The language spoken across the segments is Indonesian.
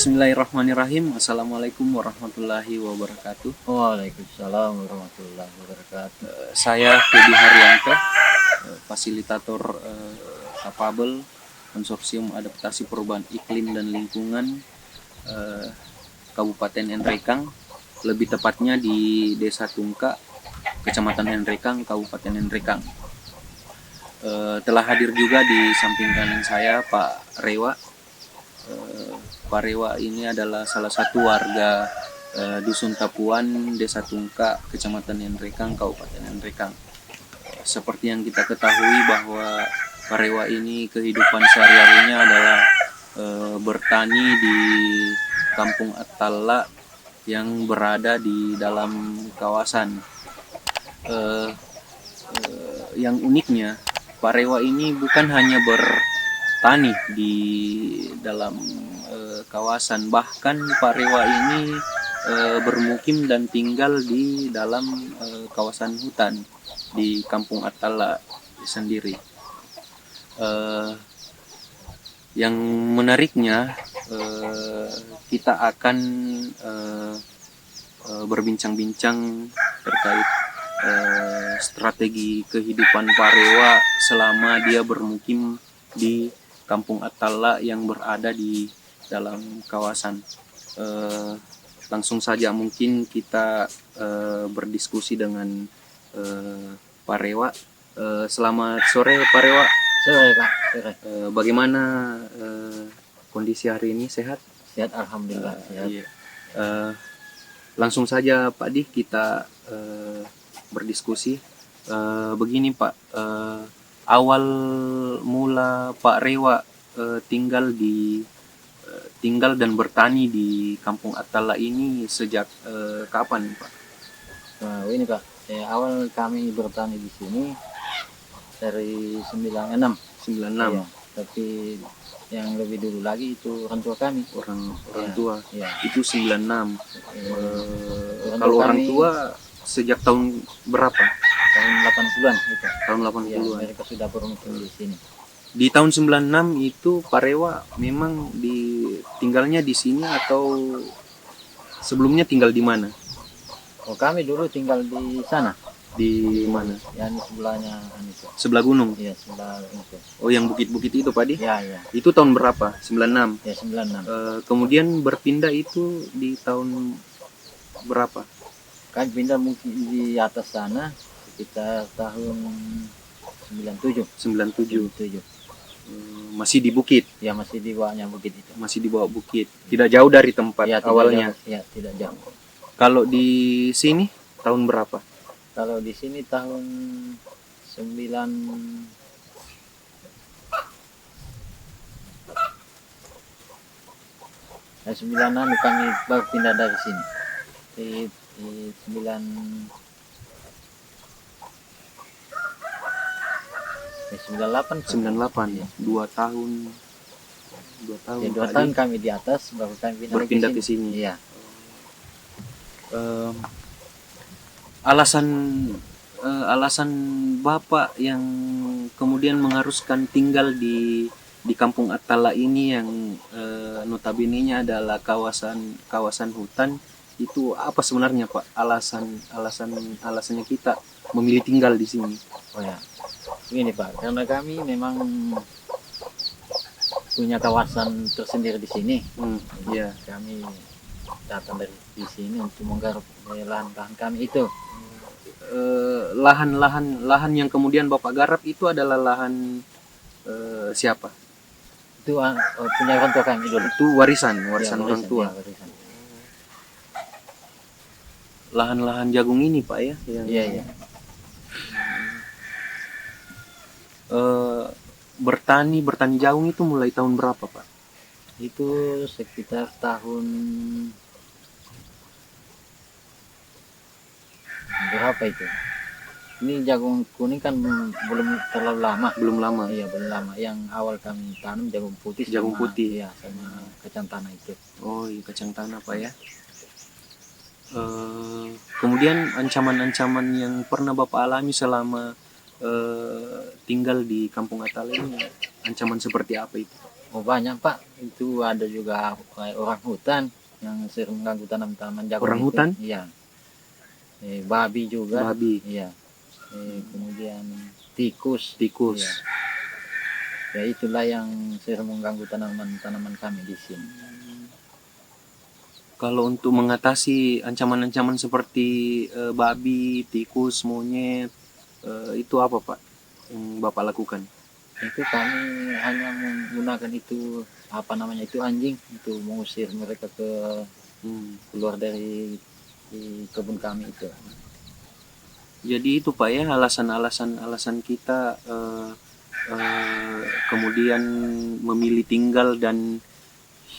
Bismillahirrahmanirrahim. Assalamualaikum warahmatullahi wabarakatuh. Waalaikumsalam warahmatullahi wabarakatuh. Saya Fedi Haryanto, fasilitator Capable Konsorsium Adaptasi Perubahan Iklim dan Lingkungan Kabupaten Nrekang, lebih tepatnya di Desa Tungka, Kecamatan Nrekang, Kabupaten Nrekang. Telah hadir juga di samping kanan saya Pak Rewa. Pak Rewa ini adalah salah satu warga Dusun Tapuan, Desa Tungka, Kecamatan Nrekang, Kabupaten Nrekang. Seperti yang kita ketahui bahwa Pak Rewa ini kehidupan sehari-harinya adalah bertani di Kampung Attalla yang berada di dalam kawasan. Yang uniknya, Pak Rewa ini bukan hanya bertani di dalam kawasan, bahkan Pak Rewa ini bermukim dan tinggal di dalam kawasan hutan di Kampung Attalla sendiri. Yang menariknya, kita akan berbincang-bincang terkait strategi kehidupan Pak Rewa selama dia bermukim di Kampung Attalla yang berada di dalam kawasan. Langsung saja mungkin kita berdiskusi dengan Pak Rewa. Selamat sore Pak Rewa. Sore Pak, sore. Bagaimana kondisi hari ini, sehat? Sehat alhamdulillah. Sehat. Iya. Langsung saja Pak Di, kita berdiskusi. Begini Pak, awal mula Pak Rewa tinggal dan bertani di Kampung Attalla ini sejak kapan Pak? Nah, ini Pak, awal kami bertani di sini dari 96. Ya, tapi yang lebih dulu lagi itu orang tua kami. Orang Ya, tua. ya. Itu 96. Orang Kalau tua orang kami tua sejak tahun berapa? tahun 80-an gitu. Tahun Ya, 80-an. mereka sudah bermukim di sini. Di tahun 96 itu Pak Rewa memang tinggalnya di sini atau sebelumnya tinggal di mana? Oh, kami dulu tinggal di sana. Di mana? Ya, ini sebelahnya ini Pak. Sebelah gunung. Iya, sebelah itu. Oh, yang bukit-bukit itu Pak Di? Ya, ya. Itu tahun berapa? 96. Ya, 96. Kemudian berpindah itu di tahun berapa? Kami pindah mungkin di atas sana sekitar tahun 97. 97. Masih di bukit. Ya, masih di bawahnya bukit itu. Masih di bawah bukit. Tidak jauh dari tempat Ya, tidak awalnya. jauh. Ya, tidak jauh. Kalau di sini tahun berapa? Kalau di sini tahun 96 kami baru pindah dari sini. Di 98. 98. Ya. 2 tahun. 2 tahun. Ya, 2 tahun kami di atas baru kami berpindah ke sini. Iya. Alasan Bapak yang kemudian mengharuskan tinggal di Kampung Attalla ini yang notabene-nya adalah kawasan hutan, itu apa sebenarnya Pak? Alasannya kita memilih tinggal di sini. Oh ya, begini Pak, karena kami memang punya kawasan tersendiri di sini. Iya. Kami datang dari di sini untuk menggarap lahan-lahan kami itu. Lahan yang kemudian Bapak garap itu adalah lahan siapa? Itu punya orang tua kami dulu. Itu warisan Ya, orang tua. ya, warisan. Lahan-lahan jagung ini Pak ya? Iya, iya. Bertani jagung itu mulai tahun berapa Pak? Itu sekitar tahun berapa itu? Ini jagung kuning kan belum terlalu lama. Belum lama. Iya, belum lama. Yang awal kami tanam jagung putih. Jagung putih. Iya, sama kacang tanah itu. Oh, iya, kacang tanah Pak ya. Kemudian ancaman-ancaman yang pernah Bapak alami selama tinggal di Kampung Attalla ini, ancaman seperti apa itu? Oh banyak Pak, itu ada juga kayak orang hutan yang sering mengganggu tanaman-tanaman jagung Orang itu. hutan? Iya. Babi juga. Babi, Iya. Kemudian tikus. tikus. Iya. Ya itulah yang sering mengganggu tanaman-tanaman kami di sini. Kalau untuk mengatasi ancaman-ancaman seperti babi, tikus, monyet, itu apa Pak yang Bapak lakukan? Itu kami hanya menggunakan itu apa namanya itu anjing itu mengusir mereka keluar dari di kebun kami itu. Jadi itu Pak ya alasan kita kemudian memilih tinggal dan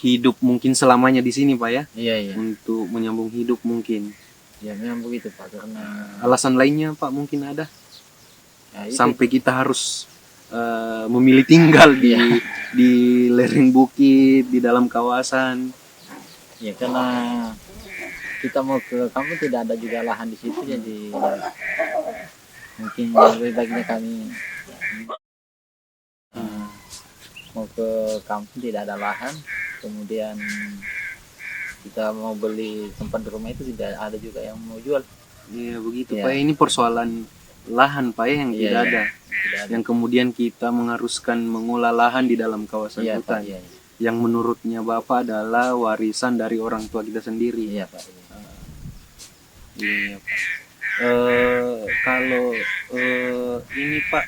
hidup mungkin selamanya di sini Pak ya, Iya iya. untuk menyambung hidup mungkin. Ya memang begitu Pak karena Alasan lainnya Pak mungkin ada ya, itu, sampai kita harus memilih tinggal di Iya. di lereng bukit di dalam kawasan. ya karena kita mau ke kampung tidak ada juga lahan di situ jadi mungkin lebih baiknya kami mau ke kampung tidak ada lahan kemudian kita mau beli tempat di rumah itu tidak ada juga yang mau jual. Iya begitu Iya. Pak. Ini persoalan lahan Pak ya yang Iya, tidak iya. ada. Tidak ada. Yang kemudian kita mengharuskan mengolah lahan di dalam kawasan Iya Pak, hutan. iya, iya. Yang menurutnya Bapak adalah warisan dari orang tua kita sendiri. Iya Pak. Iya. Iya Pak. Kalau ini Pak,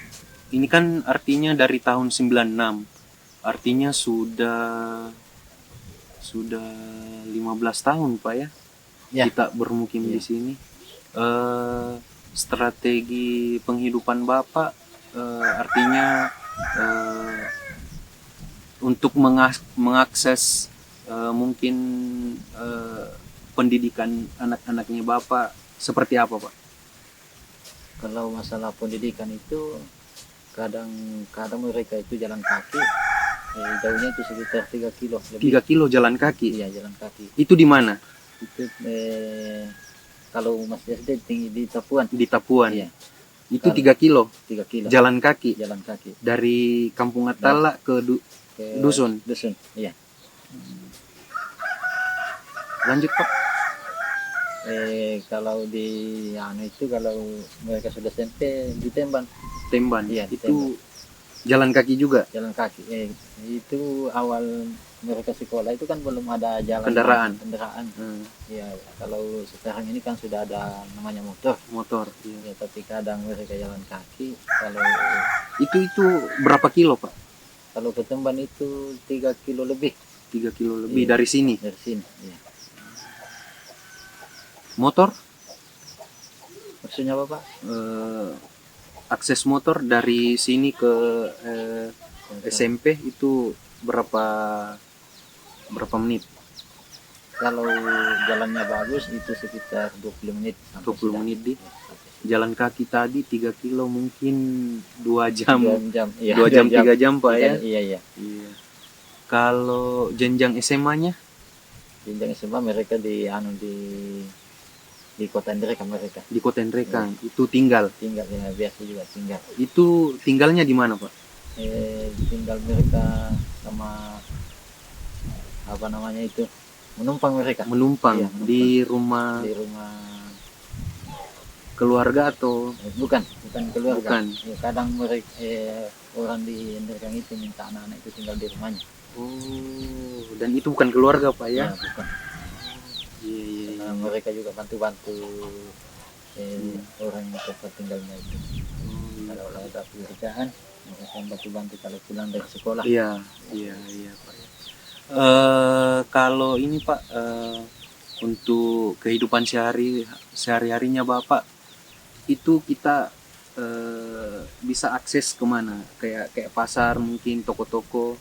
ini kan artinya dari tahun 96. Artinya sudah 15 tahun Pak ya. Ya. Kita bermukim Iya. di sini. Strategi penghidupan Bapak artinya untuk mengakses mungkin pendidikan anak-anaknya Bapak seperti apa Pak? Kalau masalah pendidikan itu kadang mereka itu jalan kaki jauhnya itu sekitar 3 kilo lebih. 3 kilo jalan kaki? Iya jalan kaki Itu di mana? itu kalau masih SD tinggi di Tapuan. Di Tapuan? Iya. Itu 3 kilo 3 kilo jalan kaki? jalan kaki Dari Kampung Atala ke ke dusun? iya. Lanjut Pak. Kalau di itu kalau mereka sudah SMP di Temban Temban? Iya, Itu jalan kaki juga? jalan kaki itu awal mereka sekolah itu kan belum ada jalan Kendaraan. ya kalau sekarang ini kan sudah ada namanya motor Motor? Iya. ya tapi kadang mereka jalan kaki kalau Itu berapa kilo Pak? kalau ke Temban itu 3 kilo lebih 3 kilo lebih Iya. dari sini? dari sini ya. Motor? Maksudnya apa Pak? Akses motor dari sini ke SMP itu berapa menit? Kalau jalannya bagus itu sekitar 20 menit 20 menit di Ya, jalan kaki tadi 3 kilo mungkin 2 jam 2 jam iya 2 jam 3 jam Pak ya. iya iya Iya. Kalau jenjang SMA-nya jenjang SMA mereka di kota mereka di Kota Nrekang itu tinggal tinggal ya biasa juga tinggal itu tinggalnya di mana Pak? tinggal mereka sama apa namanya itu menumpang mereka Menumpang Iya, menumpang. di rumah di rumah keluarga atau bukan keluarga Bukan. Ya, kadang mereka orang di Nderkang itu minta anak-anak itu tinggal di rumahnya Oh, dan itu bukan keluarga Pak ya? bukan Iya, iya, iya. Nah, mereka juga bantu-bantu orang yang tempat tinggalnya itu kalau ada pekerjaan mereka bantu-bantu kalau pulang dari sekolah Iya, iya Pak. Kalau ini Pak, untuk kehidupan sehari-harinya Bapak, itu kita bisa akses kemana? Kayak pasar mungkin, toko-toko,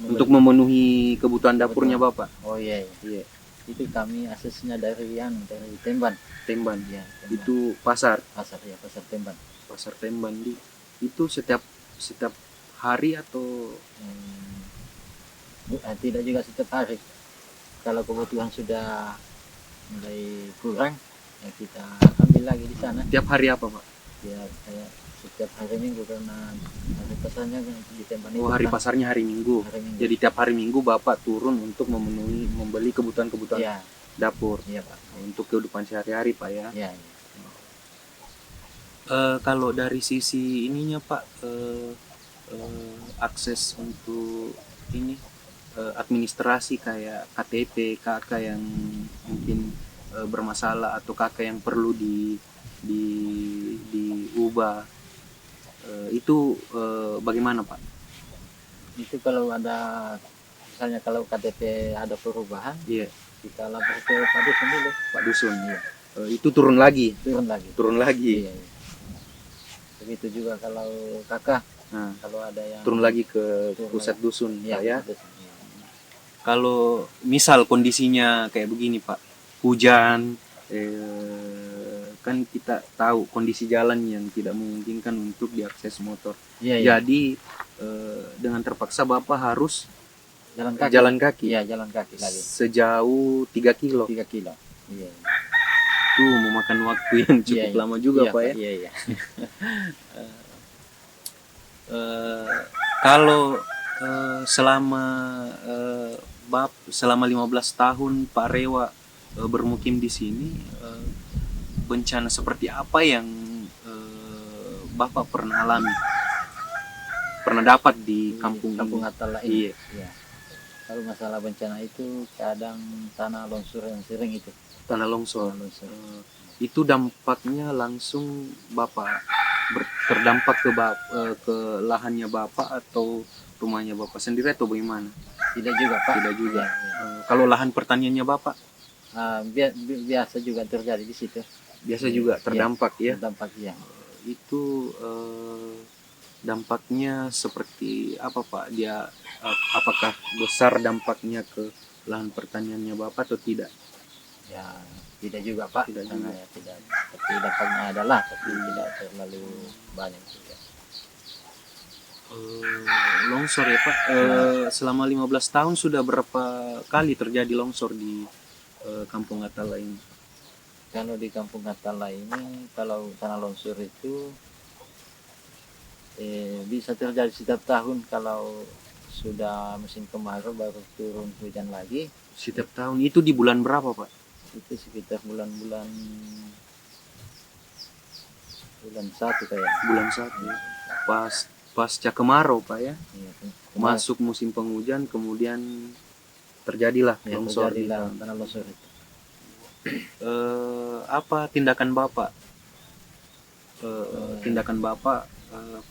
untuk memenuhi kebutuhan dapurnya Bapak. Oh iya, Iya, itu kami aksesnya dari Temban Temban. ya Itu pasar pasar Temban Temban itu setiap hari atau tidak juga setiap hari kalau kebutuhan sudah mulai kurang ya kita ambil lagi di sana tiap hari apa Pak? ya kayak setiap hari Minggu karena hari pasarnya kan di tempat itu Oh, hari kan pasarnya hari Minggu. hari Minggu. Jadi tiap hari Minggu Bapak turun untuk membeli kebutuhan-kebutuhan Iya, dapur iya Pak. untuk kehidupan sehari-hari, Pak ya. Iya, iya. Kalau dari sisi ininya, Pak, akses untuk ini administrasi kayak KTP, KK yang mungkin bermasalah atau KK yang perlu di diubah, itu bagaimana, Pak? Itu kalau ada misalnya kalau KTP ada perubahan Iya, kita lapor ke Pak Dusun dulu. Pak Dusun. Iya, Itu turun lagi, turun lagi. turun lagi. Iya, iya. Begitu juga kalau kakak, Nah, kalau ada yang turun lagi ke turun pusat lagi. dusun, Iya, Pak ya. Pak Dusun, iya. Kalau misal kondisinya kayak begini, Pak, hujan, kan kita tahu kondisi jalan yang tidak memungkinkan untuk diakses motor. Iya, iya. Jadi dengan terpaksa Bapak harus Jalan kaki. jalan kaki Iya, jalan kaki lagi. sejauh 3 kilo. 3 kilo. Iya. Itu memakan waktu yang cukup Iya, iya. lama juga, Iya, Pak ya. Iya, iya. Kalau selama selama 15 tahun Pak Rewa bermukim di sini, bencana seperti apa yang Bapak pernah alami? Pernah dapat di kampung Kampung ini? Atala Iya. ini. Iya. Kalau masalah bencana itu kadang tanah longsor yang sering itu. Tanah longsor. Tanah longsor. Itu dampaknya langsung Bapak terdampak ke lahannya Bapak atau rumahnya Bapak sendiri atau bagaimana? Tidak juga Pak. Tidak juga. Iya, iya. Kalau lahan pertaniannya Bapak Biasa juga terjadi di situ. biasa juga terdampak ya. Terdampak ya. Itu dampaknya seperti apa, Pak? Dia apakah besar dampaknya ke lahan pertaniannya Bapak atau tidak? Ya, tidak juga Pak. Tidak Karena juga. ya, tidak. Tapi dampaknya adalah, tapi tidak terlalu banyak juga. Longsor ya, Pak. Selama 15 tahun sudah berapa kali terjadi longsor di Kampung Atala ini? Kalau di Kampung Atala ini, kalau tanah longsor itu bisa terjadi setiap tahun. Kalau sudah musim kemarau baru turun hujan lagi. Setiap tahun itu di bulan berapa, Pak? Itu sekitar bulan 1 kayak. Bulan 1 ya. Pasca kemarau, Pak ya. Iya, Masuk musim penghujan kemudian terjadilah ya, longsor di terjadilah tanah longsor itu. apa tindakan Bapak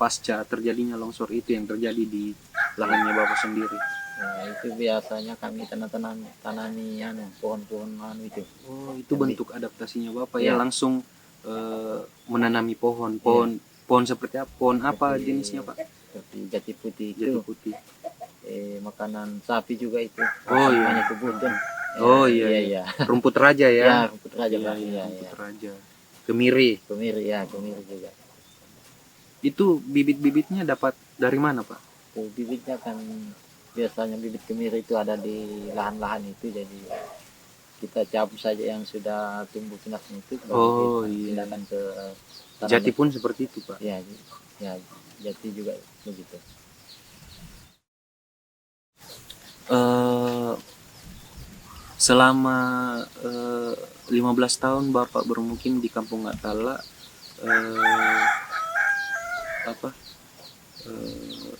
pasca terjadinya longsor itu yang terjadi di lahannya Bapak sendiri? Nah, itu biasanya kami tanami pohon-pohon itu. Oh, itu bentuk adaptasinya Bapak ya, Ya. langsung menanami pohon seperti apa? Pohon apa Seperti- jenisnya, Pak? Seperti jati putih itu, Jati putih. makanan sapi juga itu. Oh, iya. Namanya kebutun. Oh, iya, iya, iya. iya. Rumput raja Ya, ya. rumput raja Iya, Pak. iya, Iya, rumput iya. raja. Kemiri. Kemiri juga. Itu bibit-bibitnya dapat dari mana, Pak? Tuh, bibitnya kan biasanya bibit kemiri itu ada di lahan-lahan itu, jadi kita cabut saja yang sudah tumbuh pinas itu, baru Oh, kita iya. pindahkan ke tanah Jati pun seperti itu, Pak. ya, ya, jati juga begitu. Selama 15 tahun Bapak bermukim di Kampung Atala,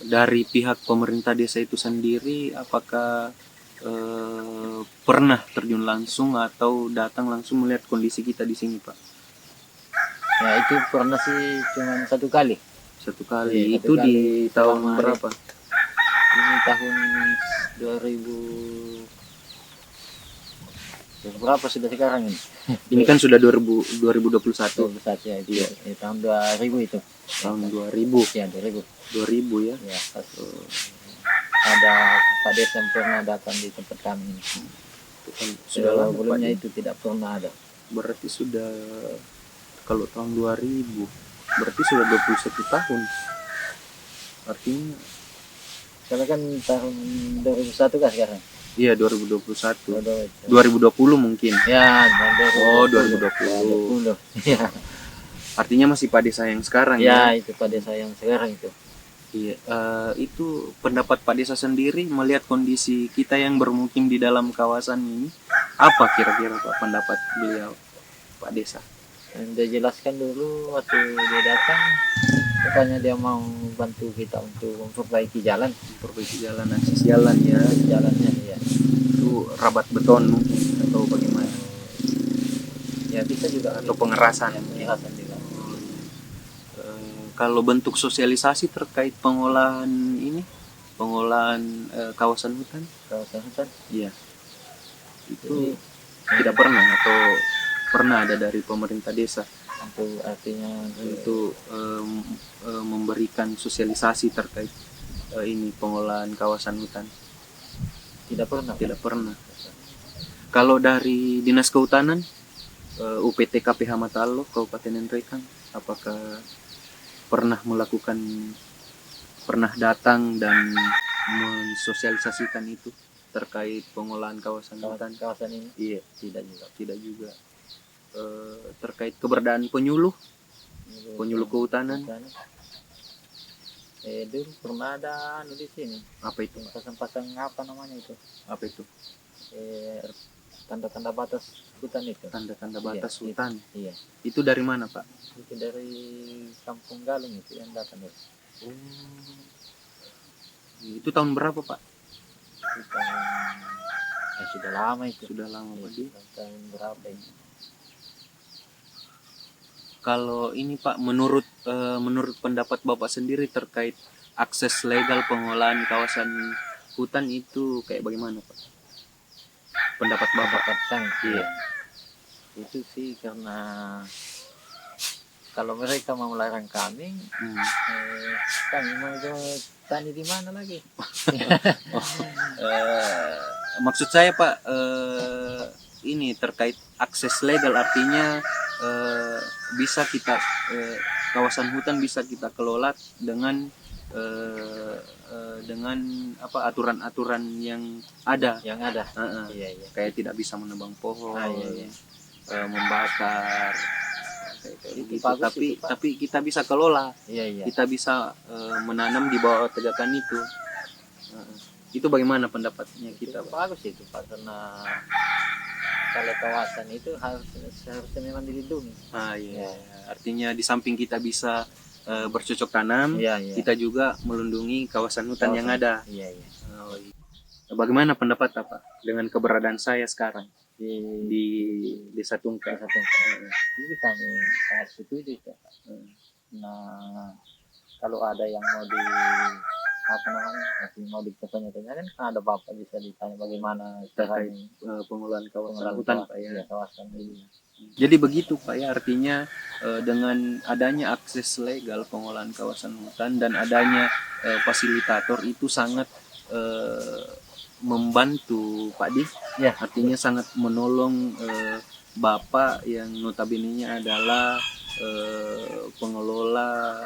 dari pihak pemerintah desa itu sendiri, apakah pernah terjun langsung atau datang langsung melihat kondisi kita di sini, Pak? Ya, itu pernah sih cuma 1 kali. Satu kali. Iya, Itu 1 di kali tahun selama berapa? Ini tahun 2000 berapa sudah sekarang ini? Ini kan sudah 2021. 21 ya, itu. Iya. Tahun 2000 itu. Tahun 2000. Ya, 2000. 2000 ya. Ya, pas ada Pak Desa yang pernah datang di tempat kami. Itu kan sudah lama, Pak. Sebelumnya itu tidak pernah ada. Berarti sudah, kalau tahun 2000 berarti sudah 21 tahun. Artinya Karena kan tahun 2001 kan sekarang. iya 2021. 2000. 2020 mungkin. Ya, tahun Oh, 2020. 2020. 2020. Ya. Artinya masih Pak Desa yang sekarang Ya, ya? itu pada saya yang sekarang itu. Iya, itu pendapat Pak Desa sendiri melihat kondisi kita yang bermukim di dalam kawasan ini, apa kira-kira Pak pendapat beliau, Pak Desa? Dan dia jelaskan dulu waktu dia datang, katanya dia mau bantu kita untuk memperbaiki jalan, Memperbaiki jalan, akses jalan ya, jalannya ya. itu rabat beton mungkin atau bagaimana? Ya bisa juga Atau pengerasan? ya, pengerasan juga. Kalau bentuk sosialisasi terkait pengolahan ini, pengolahan kawasan hutan, Kawasan hutan iya, itu itu tidak pernah atau pernah ada dari pemerintah desa untuk artinya untuk memberikan sosialisasi terkait ini pengolahan kawasan hutan? tidak pernah. Tidak pernah. Kalau dari Dinas Kehutanan, UPT KPH Matalo Kabupaten Nrekang, apakah pernah melakukan, pernah datang dan mensosialisasikan itu terkait pengolahan kawasan hutan? Kawasan ini Iya, tidak juga. tidak juga. Terkait keberadaan penyuluh kehutanan, Dulu pernah ada anu di sini, apa itu? pasang-pasang apa namanya itu, Apa itu? Tanda-tanda batas hutan itu. Tanda-tanda Iya, batas hutan. Iya, Itu dari mana, Pak? itu dari Kampung Galung itu yang datang itu. Itu tahun berapa, Pak? Itu tahun, sudah lama itu. Sudah lama, Pak. Iya, tahun berapa ini? Kalau ini Pak, menurut pendapat Bapak sendiri terkait akses legal pengolahan kawasan hutan itu kayak bagaimana Pak? Pendapat Bapak? Batang. Iya. Itu sih karena kalau mereka mau melarang kami, kami mau tani di mana lagi? Maksud saya Pak, ini terkait akses legal, artinya bisa kita kawasan hutan bisa kita kelola dengan apa aturan-aturan yang ada. Yang ada. Iya. Iya. Kayak tidak bisa menebang pohon, Iya. membakar, kayak Itu gitu. bagus Tapi itu, Pak. tapi kita bisa kelola, Iya. kita bisa menanam di bawah tegakan itu. Itu bagaimana pendapatnya kita, Itu Pak? bagus itu, Pak, karena kalau kawasan itu seharusnya memang dilindungi. Iya. Artinya di samping kita bisa bercocok tanam, Iya. kita juga melindungi kawasan hutan yang ada. Iya. Oh, iya. Bagaimana pendapat Pak dengan keberadaan saya sekarang di Desa Tungka? Desa Tungka. Jadi kami sangat setuju, Pak. Nah, kalau ada yang mau mau ditanya-tanyakan, kan ada Bapak bisa ditanya bagaimana Terkait caranya pengolahan kawasan pengelolaan hutan Pak ya. kawasan ini. Jadi begitu Pak ya, artinya dengan adanya akses legal pengolahan kawasan hutan dan adanya fasilitator itu sangat membantu Pak Di. Ya. Artinya sangat menolong Bapak yang notabene-nya adalah pengelola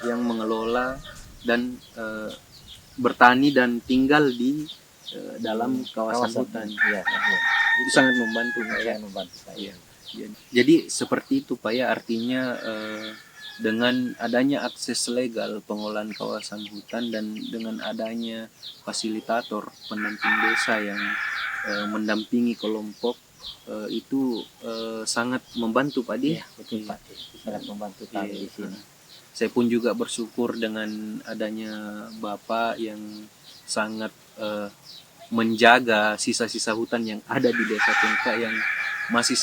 yang mengelola dan bertani dan tinggal di dalam kawasan hutan. Iya. Itu sangat membantu Pak ya. Sangat membantu saya. Jadi seperti itu Pak ya, artinya dengan adanya akses legal pengolahan kawasan hutan dan dengan adanya fasilitator pendamping desa yang mendampingi kelompok itu sangat membantu Pak Di. Iya, betul Pak. Sangat membantu kami di sini. Saya pun juga bersyukur dengan adanya Bapak yang sangat menjaga sisa-sisa hutan yang ada di Desa Tungka yang masih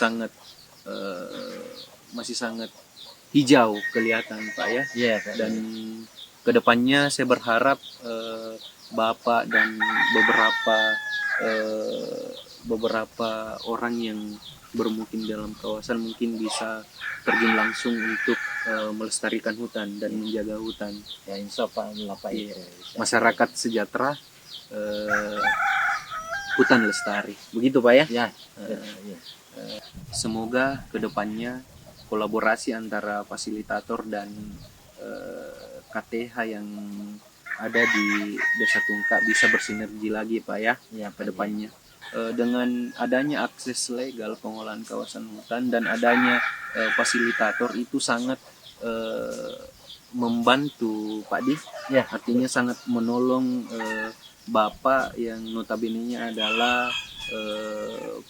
sangat hijau kelihatan Pak ya. Iya, Pak. Dan kedepannya saya berharap Bapak dan beberapa orang yang bermukim dalam kawasan mungkin bisa terjun langsung untuk melestarikan hutan dan menjaga hutan. Ya, insya Allah Pak. Iya. Masyarakat sejahtera, hutan lestari. Begitu Pak ya? Ya. Semoga kedepannya kolaborasi antara fasilitator dan KTH yang ada di Desa Tungka bisa bersinergi lagi Pak ya, Ya, ke depannya. dengan adanya akses legal pengolahan kawasan hutan dan adanya fasilitator itu sangat membantu Pak Di. Ya, Artinya sangat menolong Bapak yang notabene-nya adalah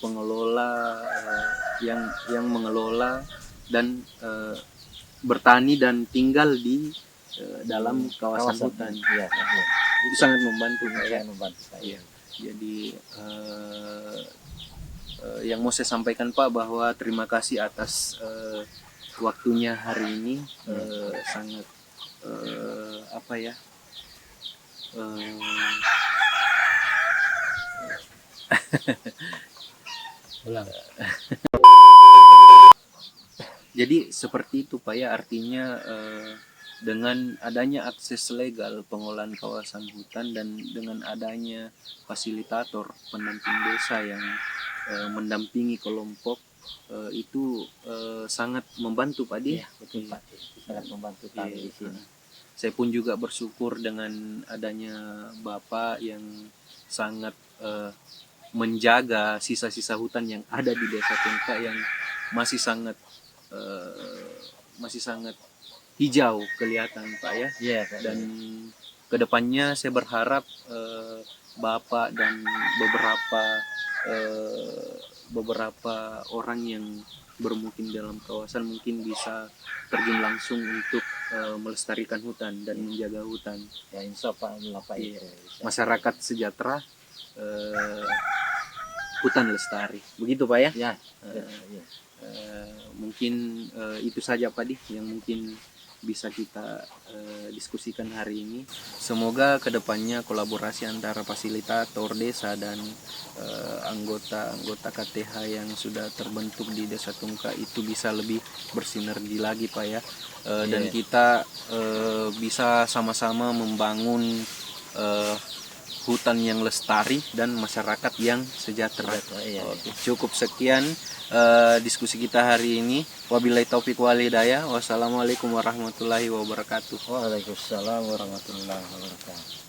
pengelola yang mengelola dan bertani dan tinggal di dalam kawasan hutan. Iya, iya. Itu sangat membantu Pak ya. Saya membantu saya. Iya. Jadi yang mau saya sampaikan Pak bahwa terima kasih atas waktunya hari ini, sangat apa ya, Ulang. jadi seperti itu Pak ya, artinya dengan adanya akses legal pengolahan kawasan hutan dan dengan adanya fasilitator pendamping desa yang mendampingi kelompok itu sangat membantu Pak Di. Iya, betul Pak. Sangat membantu kami di sini. Saya pun juga bersyukur dengan adanya Bapak yang sangat menjaga sisa-sisa hutan yang ada di Desa Tungka yang masih sangat hijau kelihatan Pak ya. Iya, Pak. Dan kedepannya saya berharap Bapak dan beberapa orang yang bermukim dalam kawasan mungkin bisa terjun langsung untuk melestarikan hutan dan menjaga hutan. Ya, insya Allah Pak. Iya. Bisa. Masyarakat sejahtera, hutan lestari. Begitu Pak ya. Ya, Eh, iya. Mungkin itu saja Pak Di yang mungkin bisa kita diskusikan hari ini. Semoga kedepannya kolaborasi antara fasilitator desa dan anggota KTH yang sudah terbentuk di Desa Tungka itu bisa lebih bersinergi lagi Pak ya. Dan kita bisa sama-sama membangun hutan yang lestari dan masyarakat yang sejahtera. Iya. Oke, cukup sekian diskusi kita hari ini. Wabillahi taufik wal hidayah. Wassalamualaikum warahmatullahi wabarakatuh. Waalaikumsalam warahmatullahi wabarakatuh.